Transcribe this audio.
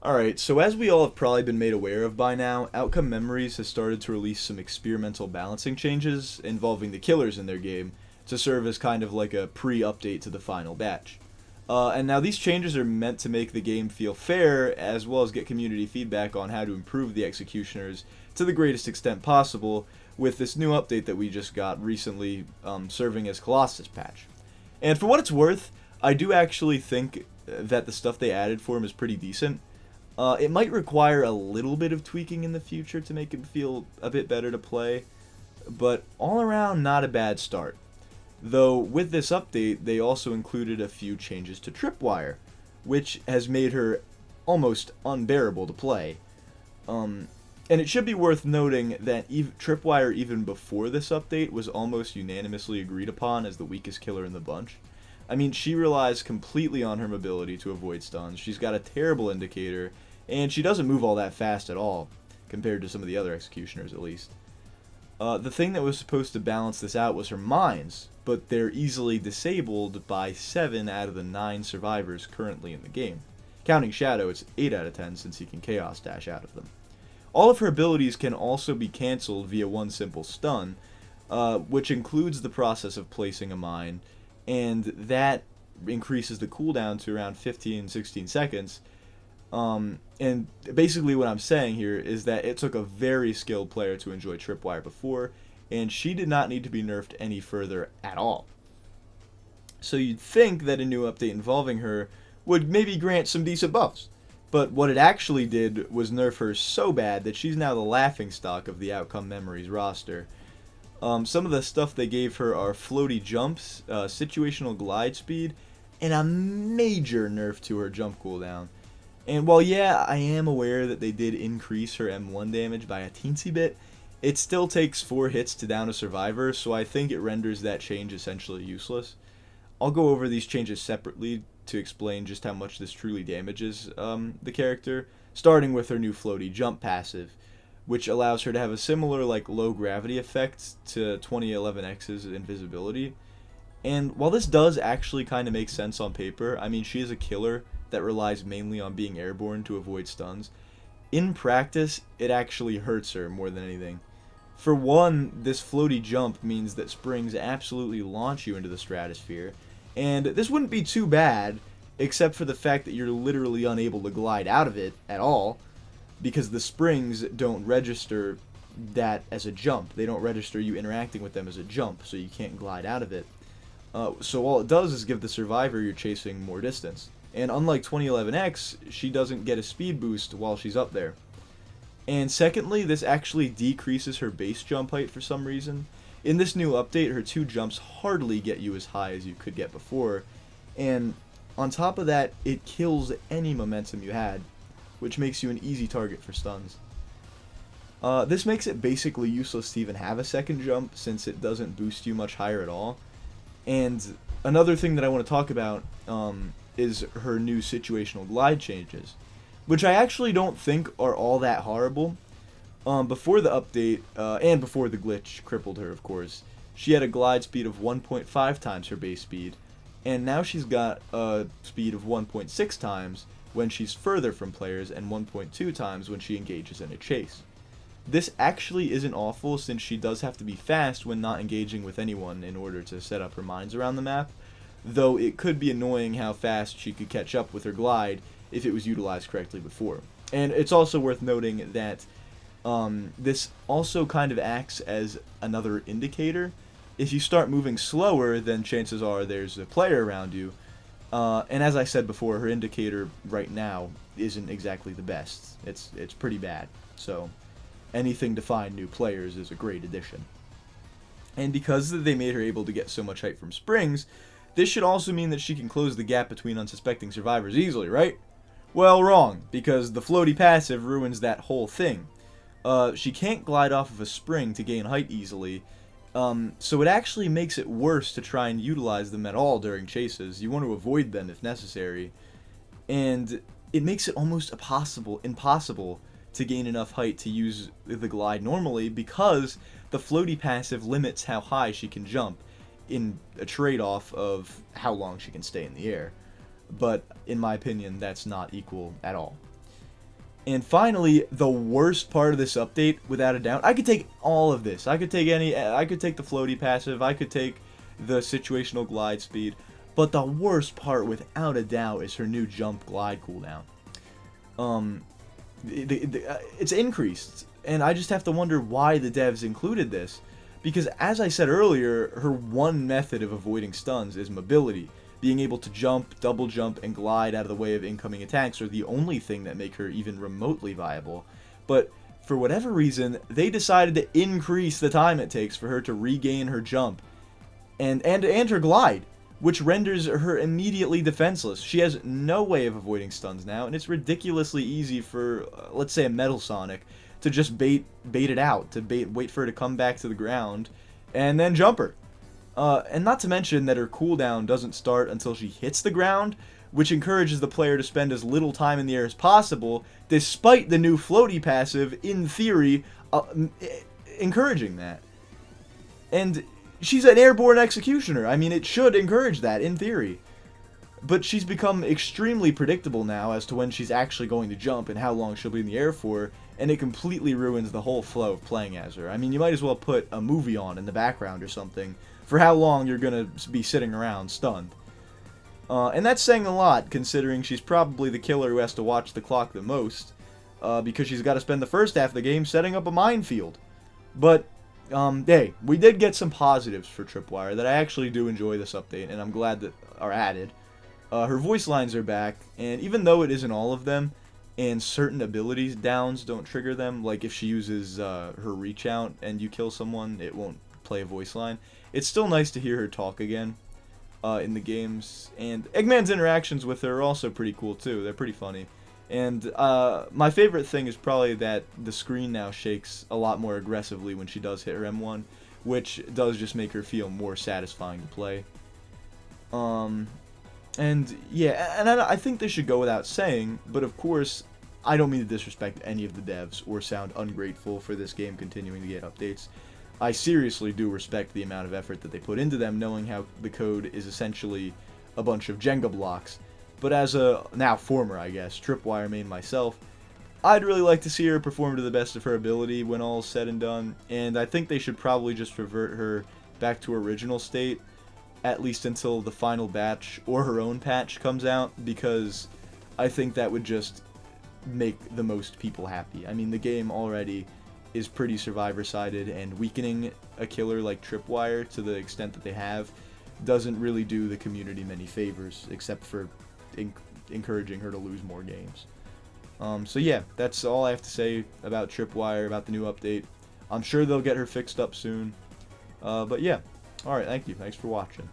Alright, so as we all have probably been made aware of by now, Outcome Memories has started to release some experimental balancing changes involving the killers in their game to serve as kind of like a pre-update to the final batch. And now these changes are meant to make the game feel fair, as well as get community feedback on how to improve the executioners to the greatest extent possible, with this new update that we just got recently serving as Colossus patch. And for what it's worth, I do actually think that the stuff they added for him is pretty decent. It might require a little bit of tweaking in the future to make it feel a bit better to play, but all around not a bad start. Though with this update, they also included a few changes to Tripwire, which has made her almost unbearable to play. And it should be worth noting that Tripwire, even before this update, was almost unanimously agreed upon as the weakest killer in the bunch. I mean, she relies completely on her mobility to avoid stuns, she's got a terrible indicator, and she doesn't move all that fast at all, compared to some of the other executioners at least. The thing that was supposed to balance this out was her mines, but they're easily disabled by 7 out of the 9 survivors currently in the game. Counting Shadow, it's 8 out of 10 since he can Chaos Dash out of them. All of her abilities can also be cancelled via one simple stun, which includes the process of placing a mine, and that increases the cooldown to around 15-16 seconds. And basically what I'm saying here is that it took a very skilled player to enjoy Tripwire before, and she did not need to be nerfed any further at all. So you'd think that a new update involving her would maybe grant some decent buffs, but what it actually did was nerf her so bad that she's now the laughingstock of the Outcome Memories roster. Some of the stuff they gave her are floaty jumps, situational glide speed, and a major nerf to her jump cooldown. And while yeah, I am aware that they did increase her M1 damage by a teensy bit, it still takes 4 hits to down a survivor, so I think it renders that change essentially useless. I'll go over these changes separately to explain just how much this truly damages the character, starting with her new floaty jump passive, which allows her to have a similar low gravity effect to 2011X's invisibility. And while this does actually kind of make sense on paper, I mean, she is a killer that relies mainly on being airborne to avoid stuns. In practice, it actually hurts her more than anything. For one, this floaty jump means that springs absolutely launch you into the stratosphere, and this wouldn't be too bad, except for the fact that you're literally unable to glide out of it at all, because the springs don't register that as a jump. They don't register you interacting with them as a jump, so you can't glide out of it. So all it does is give the survivor you're chasing more distance. And unlike 2011X, she doesn't get a speed boost while she's up there. And secondly, this actually decreases her base jump height for some reason. In this new update, her 2 jumps hardly get you as high as you could get before. And on top of that, it kills any momentum you had, which makes you an easy target for stuns. This makes it basically useless to even have a second jump, since it doesn't boost you much higher at all. And another thing that I want to talk about is her new situational glide changes, which I actually don't think are all that horrible. Before the update, and before the glitch crippled her, of course, she had a glide speed of 1.5 times her base speed, and now she's got a speed of 1.6 times when she's further from players, and 1.2 times when she engages in a chase. This actually isn't awful, since she does have to be fast when not engaging with anyone in order to set up her mines around the map, though it could be annoying how fast she could catch up with her glide if it was utilized correctly before. And it's also worth noting that this also kind of acts as another indicator. If you start moving slower, then chances are there's a player around you. And as I said before, her indicator right now isn't exactly the best. It's pretty bad. So anything to find new players is a great addition. And because they made her able to get so much height from springs, this should also mean that she can close the gap between unsuspecting survivors easily, right? Well, wrong, because the floaty passive ruins that whole thing. She can't glide off of a spring to gain height easily, so it actually makes it worse to try and utilize them at all during chases. You want to avoid them if necessary, and it makes it almost impossible to gain enough height to use the glide normally, because the floaty passive limits how high she can jump in a trade-off of how long she can stay in the air. But in my opinion, that's not equal at all. And finally, the worst part of this update, without a doubt, I could take all of this. I could take the floaty passive, I could take the situational glide speed, but the worst part, without a doubt, is her new jump glide cooldown. It's increased, and I just have to wonder why the devs included this. Because, as I said earlier, her one method of avoiding stuns is mobility. Being able to jump, double jump, and glide out of the way of incoming attacks are the only thing that make her even remotely viable. But, for whatever reason, they decided to increase the time it takes for her to regain her jump and her glide, which renders her immediately defenseless. She has no way of avoiding stuns now, and it's ridiculously easy for, let's say, a Metal Sonic to just bait it out, to wait for her to come back to the ground, and then jump her. And not to mention that her cooldown doesn't start until she hits the ground, which encourages the player to spend as little time in the air as possible, despite the new floaty passive, in theory, encouraging that. And she's an airborne executioner. I mean, it should encourage that, in theory. But she's become extremely predictable now as to when she's actually going to jump and how long she'll be in the air for, and it completely ruins the whole flow of playing as her. I mean, you might as well put a movie on in the background or something for how long you're going to be sitting around stunned. And that's saying a lot, considering she's probably the killer who has to watch the clock the most, because she's got to spend the first half of the game setting up a minefield. But, hey, we did get some positives for Tripwire that I actually do enjoy this update, and I'm glad that are added. Her voice lines are back, and even though it isn't all of them, and certain abilities downs don't trigger them, like if she uses her reach out and you kill someone, it won't play a voice line. It's still nice to hear her talk again in the games, and Eggman's interactions with her are also pretty cool too. They're pretty funny. And my favorite thing is probably that the screen now shakes a lot more aggressively when she does hit her M1, which does just make her feel more satisfying to play. And yeah, and I think this should go without saying, but of course, I don't mean to disrespect any of the devs or sound ungrateful for this game continuing to get updates. I seriously do respect the amount of effort that they put into them, knowing how the code is essentially a bunch of Jenga blocks. But as a, now former, I guess, Tripwire main myself, I'd really like to see her perform to the best of her ability when all's said and done, and I think they should probably just revert her back to her original state, at least until the final batch or her own patch comes out, because I think that would just make the most people happy. I mean, the game already is pretty survivor-sided, and weakening a killer like Tripwire to the extent that they have doesn't really do the community many favors, except for encouraging her to lose more games. So yeah, that's all I have to say about Tripwire, about the new update. I'm sure they'll get her fixed up soon. But yeah, alright, thank you. Thanks for watching.